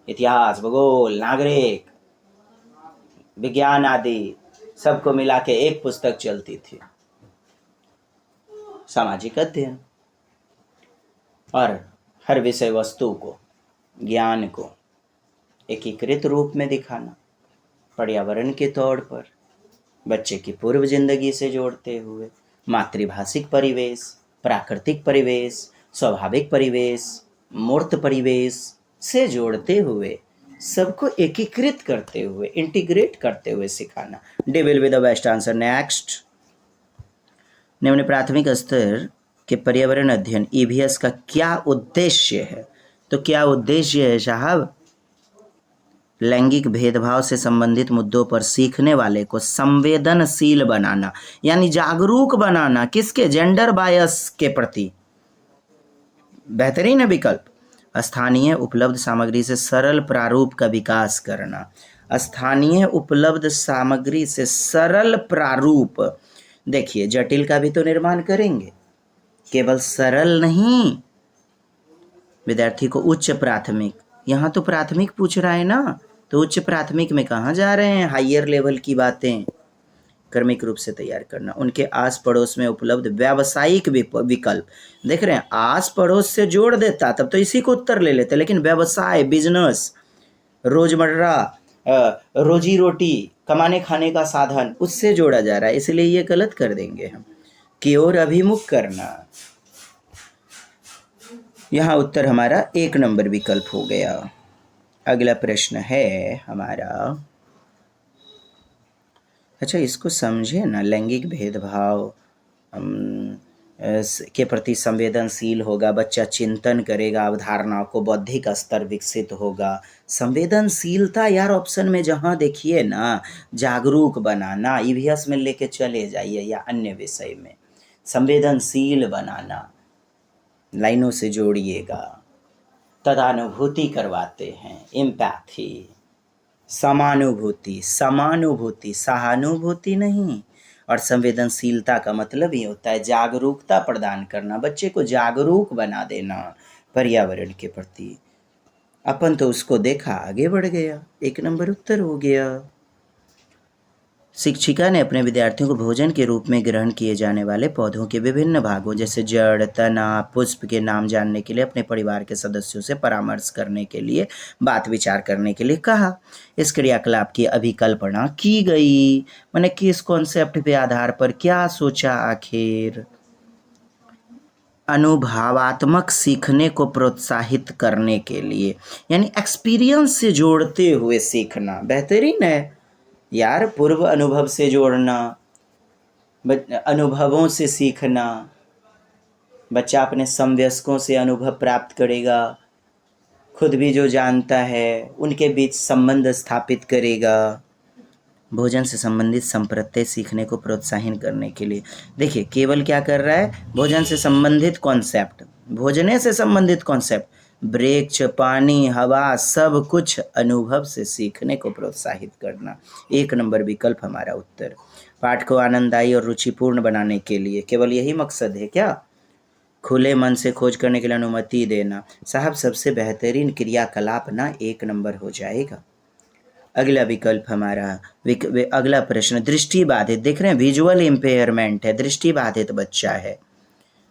इतिहास, भूगोल, नागरिक विज्ञान आदि सबको मिला के एक पुस्तक चलती थी। सामाजिक अध्ययन, और हर विषय वस्तु को, ज्ञान को एकीकृत रूप में दिखाना, पर्यावरण के तौर पर बच्चे की पूर्व जिंदगी से जोड़ते हुए, मातृभाषिक परिवेश, प्राकृतिक परिवेश, स्वाभाविक परिवेश, मूर्त परिवेश से जोड़ते हुए, सबको एकीकृत करते हुए, इंटीग्रेट करते हुए सिखाना। D will be the best answer. Next, निम्न प्राथमिक स्तर के पर्यावरण अध्ययन ईवीएस का क्या उद्देश्य है, तो क्या उद्देश्य है साहब, लैंगिक भेदभाव से संबंधित मुद्दों पर सीखने वाले को संवेदनशील बनाना, यानी जागरूक बनाना, किसके, जेंडर बायस के प्रति। बेहतरीन है विकल्प। स्थानीय उपलब्ध सामग्री से सरल प्रारूप का विकास करना, स्थानीय उपलब्ध सामग्री से सरल प्रारूप, देखिए जटिल का भी तो निर्माण करेंगे, केवल सरल नहीं, विद्यार्थी को उच्च प्राथमिक, यहाँ तो प्राथमिक पूछ रहा है ना, तो उच्च प्राथमिक में कहाँ जा रहे हैं, हायर लेवल की बातें। क्रमिक रूप से तैयार करना। उनके आस पड़ोस में उपलब्ध व्यावसायिक विकल्प, देख रहे हैं आस पड़ोस से जोड़ देता तब तो इसी को उत्तर ले लेते, लेकिन व्यवसाय, बिजनेस, रोजमर्रा, रोजी रोटी, कमाने खाने का साधन, उससे जोड़ा जा रहा है, इसलिए ये गलत कर देंगे हम। की ओर अभिमुख करना, यहाँ उत्तर हमारा 1 नंबर विकल्प हो गया। अगला प्रश्न है हमारा, अच्छा इसको समझे ना, लैंगिक भेदभाव के प्रति संवेदनशील होगा, बच्चा चिंतन करेगा, अवधारणाओं को बौद्धिक स्तर विकसित होगा। संवेदनशीलता यार ऑप्शन में जहाँ देखिए ना, जागरूक बनाना, ईवीएस में लेके चले जाइए या अन्य विषय में, संवेदनशील बनाना, लाइनों से जोड़िएगा, तदानुभूति करवाते हैं, एम्पैथी, समानुभूति, समानुभूति, सहानुभूति नहीं। और संवेदनशीलता का मतलब ये होता है जागरूकता प्रदान करना, बच्चे को जागरूक बना देना पर्यावरण के प्रति। अपन तो उसको देखा आगे बढ़ गया, 1 नंबर उत्तर हो गया। शिक्षिका ने अपने विद्यार्थियों को भोजन के रूप में ग्रहण किए जाने वाले पौधों के विभिन्न भागों जैसे जड़, तना, पुष्प के नाम जानने के लिए अपने परिवार के सदस्यों से परामर्श करने के लिए, बात विचार करने के लिए कहा। इस क्रियाकलाप की अभिकल्पना की गई, मैंने किस कॉन्सेप्ट के आधार पर क्या सोचा आखिर, अनुभवात्मक सीखने को प्रोत्साहित करने के लिए, यानी एक्सपीरियंस से जोड़ते हुए सीखना। बेहतरीन है यार, पूर्व अनुभव से जोड़ना, अनुभवों से सीखना, बच्चा अपने समवयस्कों से अनुभव प्राप्त करेगा, खुद भी जो जानता है उनके बीच संबंध स्थापित करेगा। भोजन से संबंधित संप्रत्यय सीखने को प्रोत्साहित करने के लिए, देखिए केवल क्या कर रहा है, भोजन से संबंधित कॉन्सेप्ट, भोजने से संबंधित कॉन्सेप्ट, वृक्ष, पानी, हवा, सब कुछ अनुभव से सीखने को प्रोत्साहित करना। 1 नंबर विकल्प हमारा उत्तर। पाठ को आनंददायी और रुचिपूर्ण बनाने के लिए केवल यही मकसद है क्या, खुले मन से खोज करने के लिए अनुमति देना। साहब सबसे बेहतरीन क्रियाकलाप ना 1 नंबर हो जाएगा। अगला विकल्प हमारा, अगला प्रश्न, दृष्टि बाधित, देख रहे हैं विजुअल इम्पेयरमेंट है, दृष्टि बाधित बच्चा है,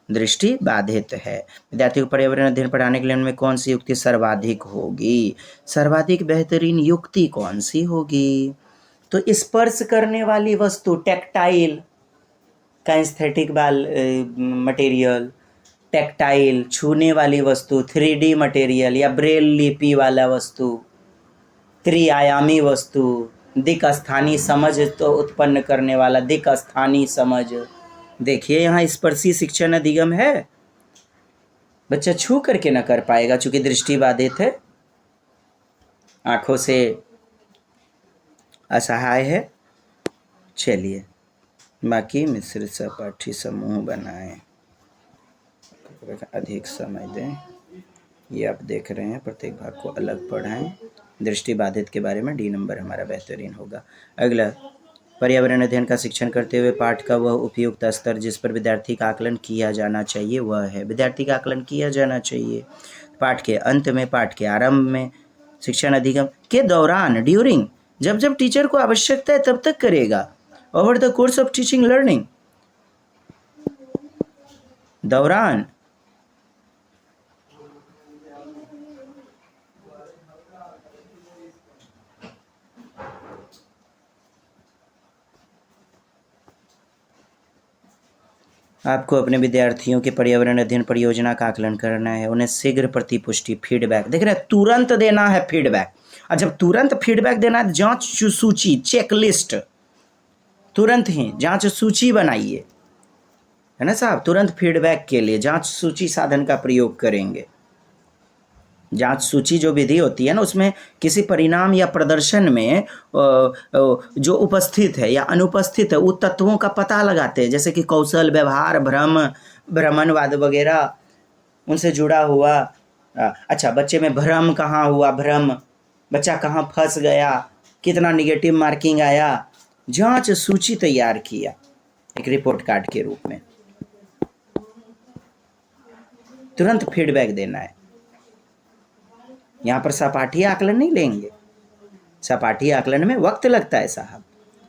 दृष्टि बाधित है। विद्यार्थी को पर्यावरण अध्ययन पढ़ाने के लिए उनमें कौन सी युक्ति सर्वाधिक होगी, सर्वाधिक बेहतरीन युक्ति कौन सी होगी, तो स्पर्श करने वाली वस्तु, टेक्टाइल, काइस्थेटिक मटेरियल, टेक्टाइल, छूने वाली वस्तु, 3D मटेरियल या ब्रेल लिपि वाला वस्तु, त्रिआयामी वस्तु, दिक् स्थानीय समझ तो उत्पन्न करने वाला दिक् स्थानीय समझ। देखिए यहाँ स्पर्शी शिक्षण अधिगम है, बच्चा छू करके न कर पाएगा चूंकि दृष्टि बाधित है, आंखों से असहाय है। चलिए बाकी मिश्रित सहपाठी समूह बनाएं, अधिक समय दें, ये आप देख रहे हैं, प्रत्येक भाग को अलग पढ़ाएं। दृष्टि बाधित के बारे में D नंबर हमारा बेहतरीन होगा। अगला, पर्यावरण अध्ययन का शिक्षण करते हुए पाठ का वह उपयुक्त स्तर जिस पर विद्यार्थी का आकलन किया जाना चाहिए वह है, विद्यार्थी का आकलन किया जाना चाहिए पाठ के अंत में, पाठ के आरंभ में, शिक्षण अधिगम के दौरान, ड्यूरिंग, जब जब टीचर को आवश्यकता है तब तक करेगा, over the course of teaching learning, दौरान। आपको अपने विद्यार्थियों के पर्यावरण अध्ययन परियोजना का आकलन करना है, उन्हें शीघ्र प्रतिपुष्टि, फीडबैक, देख रहे हैं तुरंत देना है फीडबैक, और जब तुरंत फीडबैक देना है जांच सूची, चेकलिस्ट, तुरंत ही जांच सूची बनाइए, है ना साहब, तुरंत फीडबैक के लिए जांच सूची साधन का प्रयोग करेंगे। जांच सूची जो विधि होती है ना, उसमें किसी परिणाम या प्रदर्शन में जो उपस्थित है या अनुपस्थित है वो तत्वों का पता लगाते हैं, जैसे कि कौशल, व्यवहार, भ्रम, भ्रमणवाद वगैरह, उनसे जुड़ा हुआ। अच्छा, बच्चे में भ्रम कहाँ हुआ, भ्रम, बच्चा कहाँ फंस गया, कितना निगेटिव मार्किंग आया, जांच सूची तैयार किया एक रिपोर्ट कार्ड के रूप में, तुरंत फीडबैक देना है। यहाँ पर सपाटी आकलन नहीं लेंगे, सपाटी आकलन में वक्त लगता है साहब,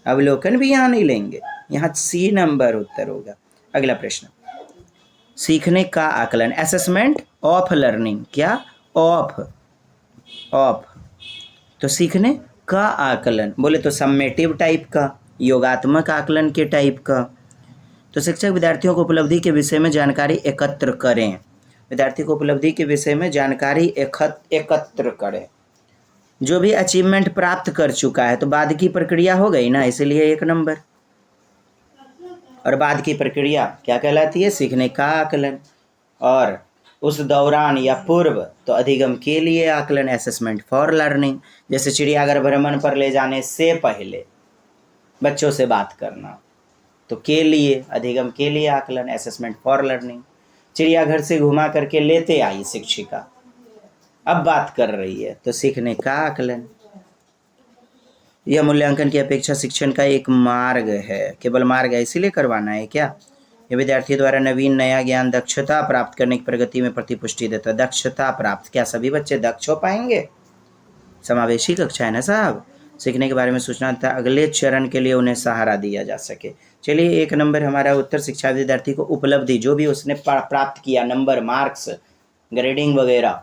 अवलोकन भी यहाँ नहीं लेंगे, यहाँ सी नंबर उत्तर होगा। अगला प्रश्न, सीखने का आकलन, असेसमेंट ऑफ लर्निंग, क्या ऑफ, तो सीखने का आकलन बोले तो सम्मेटिव टाइप का, योगात्मक आकलन के टाइप का। तो शिक्षक विद्यार्थियों को उपलब्धि के विषय में जानकारी एकत्र करें, विद्यार्थी को उपलब्धि के विषय में जानकारी एकत्र करें। जो भी अचीवमेंट प्राप्त कर चुका है तो बाद की प्रक्रिया हो गई ना, इसलिए 1 नंबर। और बाद की प्रक्रिया क्या कहलाती है, सीखने का आकलन। और उस दौरान या पूर्व तो अधिगम के लिए आकलन, असेसमेंट फॉर लर्निंग। जैसे चिड़ियाघर भ्रमण पर ले जाने से पहले बच्चों से बात करना, तो के लिए, अधिगम के लिए आकलन, असेसमेंट फॉर लर्निंग। चिड़ियाघर से घुमा करके लेते आई शिक्षिका, अब बात कर रही है, तो सीखने का आकलन। यह मूल्यांकन की अपेक्षा शिक्षण का एक मार्ग है, केवल मार्ग है, इसीलिए करवाना है क्या। यह विद्यार्थी द्वारा नवीन नया ज्ञान दक्षता प्राप्त करने की प्रगति में प्रतिपुष्टि देता है। दक्षता प्राप्त, क्या सभी बच्चे दक्ष हो पाएंगे, समावेशी कक्षा है ना साहब। सीखने के बारे में सूचना तथा अगले चरण के लिए उन्हें सहारा दिया जा सके। चलिए 1 नंबर हमारा उत्तर, शिक्षा विद्यार्थी को उपलब्धि जो भी उसने प्राप्त किया, नंबर, मार्क्स, ग्रेडिंग वगैरह,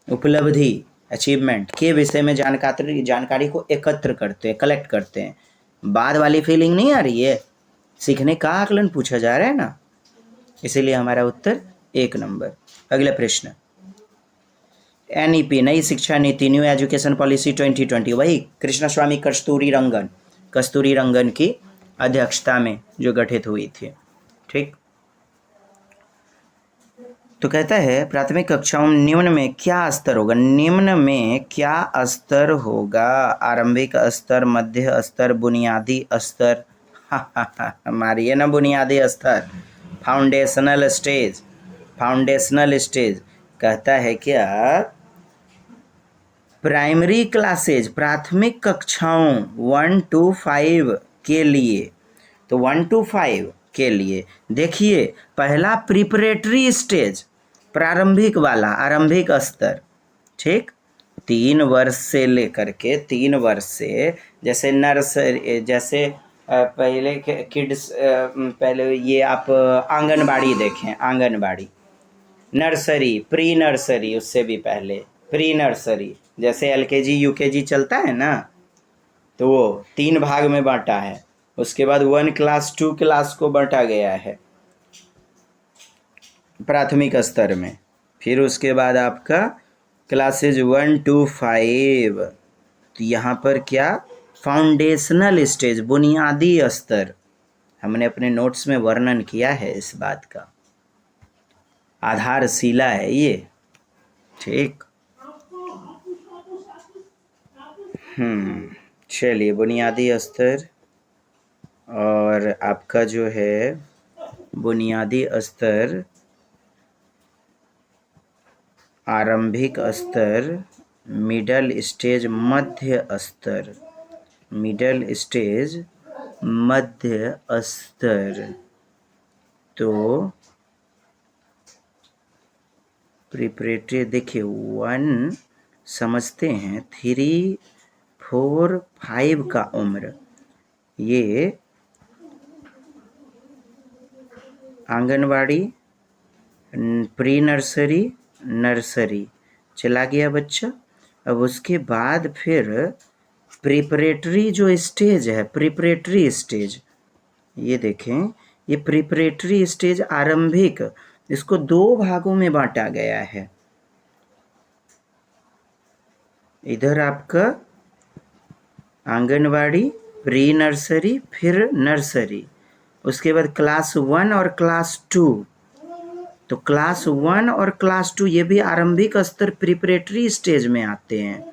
उपलब्धि, अचीवमेंट के विषय में जानकारी को एकत्र करते हैं, कलेक्ट करते हैं। बाद वाली फीलिंग नहीं आ रही है, सीखने का आकलन पूछा जा रहा है ना, इसीलिए हमारा उत्तर 1 नंबर। अगला प्रश्न, NEP नई शिक्षा नीति, न्यू एजुकेशन पॉलिसी 2020, वही कृष्णस्वामी कस्तूरी रंगन की अध्यक्षता में जो गठित हुई थी, ठीक। तो कहता है प्राथमिक कक्षाओं निम्न में क्या स्तर होगा, निम्न में क्या स्तर होगा, आरंभिक स्तर, मध्य स्तर, बुनियादी स्तर। मारिए ना बुनियादी स्तर, फाउंडेशनल स्टेज। कहता है क्या, प्राइमरी क्लासेज, प्राथमिक कक्षाओं 1 to 5 के लिए, तो 1 to 5 के लिए देखिए, पहला प्रिपरेटरी स्टेज, प्रारंभिक वाला, आरंभिक स्तर, ठीक। 3 वर्ष से लेकर के 3 वर्ष से, जैसे नर्सरी, जैसे पहले किड्स, पहले ये आप आंगनबाड़ी देखें, आंगनबाड़ी, नर्सरी, प्री नर्सरी, उससे भी पहले प्री नर्सरी, जैसे LKG UKG चलता है ना, तो वो 3 भाग में बांटा है। उसके बाद 1 क्लास 2 क्लास को बांटा गया है प्राथमिक स्तर में। फिर उसके बाद आपका क्लासेज 1 to 5, तो यहाँ पर क्या, फाउंडेशनल स्टेज, बुनियादी स्तर। हमने अपने नोट्स में वर्णन किया है इस बात का, आधारशिला है ये, ठीक। चलिए, बुनियादी स्तर और आपका जो है बुनियादी स्तर, आरंभिक स्तर, मिडल स्टेज, मध्य स्तर, मिडल स्टेज, मध्य स्तर। तो प्रिपरेटरी देखिए 1 समझते हैं, 3, 4, 5 का उम्र, ये आंगनवाड़ी, प्री नर्सरी, नर्सरी चला गया बच्चा। अब उसके बाद फिर प्रिपरेटरी जो स्टेज है, प्रिपरेटरी स्टेज, ये देखें, ये प्रिपरेटरी स्टेज आरंभिक, इसको 2 भागों में बांटा गया है। इधर आपका आंगनवाड़ी, प्री नर्सरी, फिर नर्सरी, उसके बाद क्लास 1 और क्लास 2। तो क्लास 1 और क्लास 2 ये भी आरंभिक स्तर, प्रिपरेटरी स्टेज में आते हैं।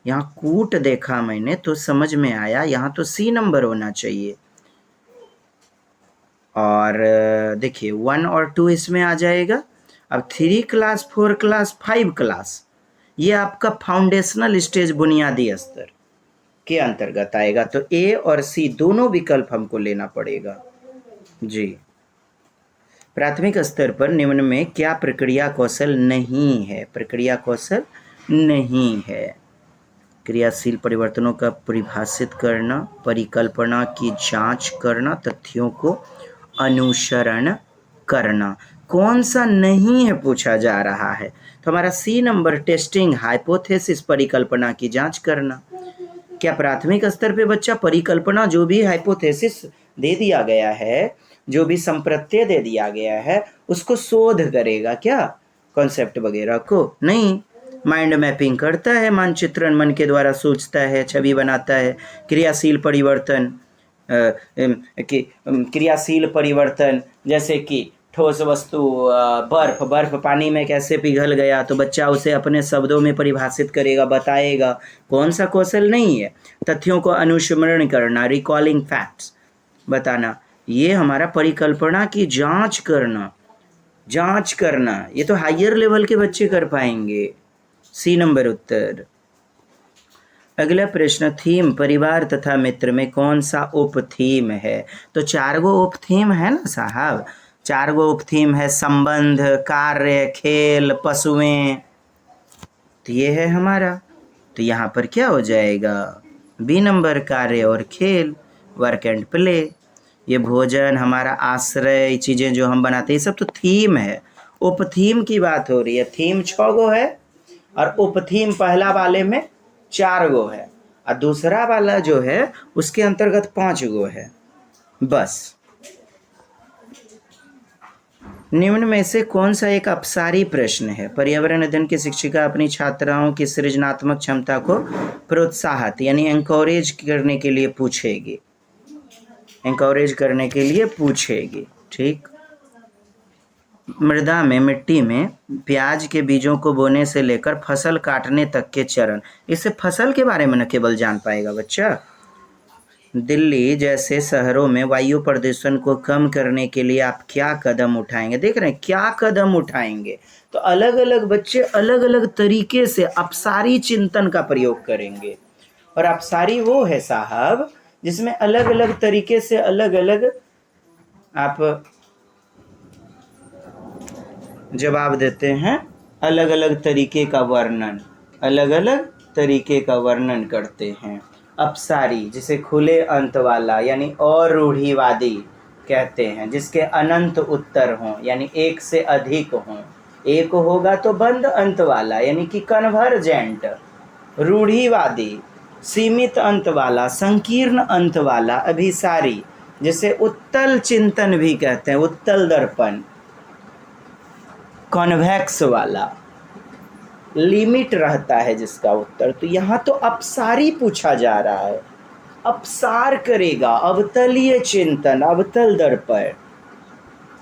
यहाँ कूट देखा मैंने तो समझ में आया, यहाँ तो C नंबर होना चाहिए। और देखिए 1 और 2 इसमें आ जाएगा। अब 3 क्लास, 4 क्लास, 5 क्लास, ये आपका फाउंडेशनल स्टेज, बुनियादी स्तर के अंतर्गत आएगा। तो A और C दोनों विकल्प हमको लेना पड़ेगा जी। प्राथमिक स्तर पर निम्न में क्या प्रक्रिया कौशल नहीं है? प्रक्रिया कौशल नहीं है। क्रियाशील परिवर्तनों का परिभाषित करना, परिकल्पना की जांच करना, तथ्यों को अनुसरण करना। कौन सा नहीं है पूछा जा रहा है? तो हमारा सी नंबर टेस्टिंग हाइपोथेसिस, परिकल्पना की जांच करना। क्या प्राथमिक स्तर पे बच्चा परिकल्पना, जो भी हाइपोथेसिस दे दिया गया है, जो भी संप्रत्यय दे दिया गया है, उसको शोध करेगा क्या? कॉन्सेप्ट वगैरह को नहीं, माइंड मैपिंग करता है, मानचित्रण मन के द्वारा सोचता है, छवि बनाता है। क्रियाशील परिवर्तन क्रियाशील परिवर्तन जैसे कि ठोस वस्तु बर्फ पानी में कैसे पिघल गया, तो बच्चा उसे अपने शब्दों में परिभाषित करेगा, बताएगा। कौन सा कौशल नहीं है? तथ्यों को अनुस्मरण करना, रिकॉलिंग फैक्ट्स बताना। ये हमारा परिकल्पना की जांच करना, ये तो हायर लेवल के बच्चे कर पाएंगे। सी नंबर उत्तर। अगला प्रश्न, थीम परिवार तथा मित्र में कौन सा उप थीम है? तो 4 गो उप थीम है ना साहब, 4 गो उप थीम है, संबंध, कार्य, खेल, पशुएं। तो ये है हमारा, तो यहाँ पर क्या हो जाएगा? बी नंबर, कार्य और खेल, वर्क एंड प्ले। ये भोजन, हमारा आश्रय, चीज़ें जो हम बनाते हैं, ये सब तो थीम है। उप थीम की बात हो रही है। थीम 6 गो है और उप थीम पहला वाले में 4 गो है, और दूसरा वाला जो है उसके अंतर्गत 5 गो है बस। निम्न में से कौन सा एक अपसारी प्रश्न है? पर्यावरण अध्ययन की शिक्षिका अपनी छात्राओं की सृजनात्मक क्षमता को प्रोत्साहित यानी एनकरेज करने के लिए पूछेगी, ठीक। मृदा में, मिट्टी में प्याज के बीजों को बोने से लेकर फसल काटने तक के चरण, इससे फसल के बारे में न केवल जान पाएगा बच्चा। दिल्ली जैसे शहरों में वायु प्रदूषण को कम करने के लिए आप क्या कदम उठाएंगे? देख रहे हैं क्या कदम उठाएंगे। तो अलग अलग बच्चे अलग अलग तरीके से अपसारी चिंतन का प्रयोग करेंगे, और अपसारी वो है साहब जिसमें अलग अलग तरीके से अलग अलग आप जवाब देते हैं, अलग अलग तरीके का वर्णन करते हैं। अपसारी जिसे खुले अंत वाला यानी अरूढ़िवादी कहते हैं, जिसके अनंत उत्तर हों यानी एक से अधिक हों। एक होगा तो बंद अंत वाला यानी कि कन्वर्जेंट। रूढ़िवादी सीमित अंत वाला, संकीर्ण अंत वाला। अभिसारी जिसे उत्तल चिंतन भी कहते हैं, उत्तल दर्पण, कॉन्वेक्स वाला, लिमिट रहता है जिसका उत्तर। तो यहाँ तो अपसारी पूछा जा रहा है, अपसार करेगा, अवतलीय चिंतन, अवतल दर्पण,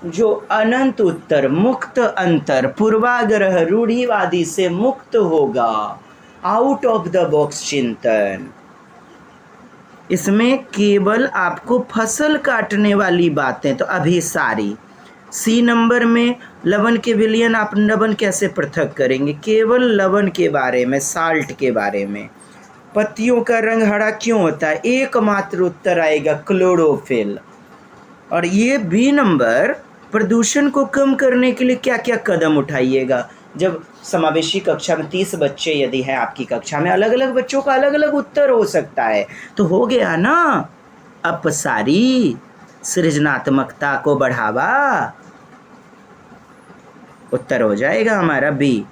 जो अनंत उत्तर, मुक्त अंतर, पूर्वाग्रह, रूढ़िवादी से मुक्त होगा, आउट ऑफ द बॉक्स चिंतन। इसमें केवल आपको फसल काटने वाली बातें, तो अभिसारी। सी नंबर में लवण के विलयन, आप लवण कैसे पृथक करेंगे? केवल लवण के बारे में, साल्ट के बारे में। पत्तियों का रंग हरा क्यों होता है? एकमात्र उत्तर आएगा क्लोरोफिल। और ये बी नंबर, प्रदूषण को कम करने के लिए क्या क्या कदम उठाइएगा? जब समावेशी कक्षा में 30 बच्चे यदि हैं आपकी कक्षा में, अलग अलग बच्चों का अलग अलग उत्तर हो सकता है, तो हो गया ना अपसारी, सृजनात्मकता को बढ़ावा। उत्तर हो जाएगा हमारा बी।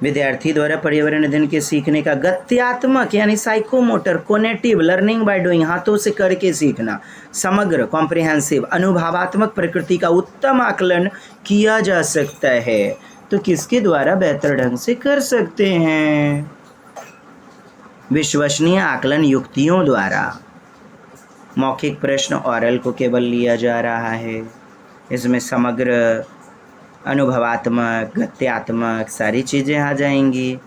विद्यार्थी द्वारा पर्यावरण अध्ययन के सीखने का गत्यात्मक यानी psychomotor, conative, learning by doing, हाथों से करके सीखना, समग्र, कॉम्प्रिहेंसिव, अनुभवात्मक प्रकृति का उत्तम आकलन किया जा सकता है। तो किसके द्वारा बेहतर ढंग से कर सकते हैं? विश्वसनीय आकलन युक्तियों द्वारा। मौखिक प्रश्न ऑरल को केवल लिया जा रहा है, इसमें समग्र, अनुभवात्मक, गत्यात्मक सारी चीज़ें आ जाएंगी।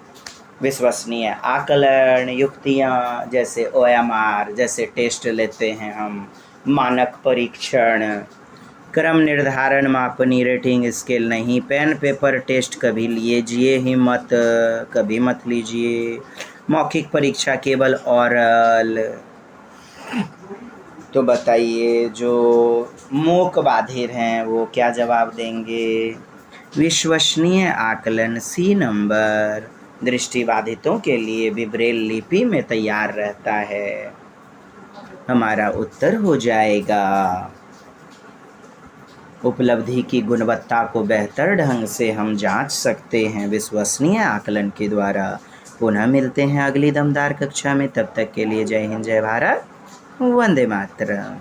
विश्वसनीय आकलन युक्तियाँ जैसे OMR, जैसे टेस्ट लेते हैं हम, मानक परीक्षण, क्रम निर्धारण, मापनी, रेटिंग स्केल नहीं, पेन पेपर टेस्ट कभी लीजिए ही मत, कभी मत लीजिए। मौखिक परीक्षा केवल ऑरल। तो बताइए जो मूक बाधिर हैं वो क्या जवाब देंगे? विश्वसनीय आकलन सी नंबर दृष्टिबाधितों के लिए भी ब्रेल लिपि में तैयार रहता है। हमारा उत्तर हो जाएगा। उपलब्धि की गुणवत्ता को बेहतर ढंग से हम जांच सकते हैं विश्वसनीय आकलन के द्वारा। पुनः मिलते हैं अगली दमदार कक्षा में। तब तक के लिए जय हिंद, जय भारत, वंदे मातरम।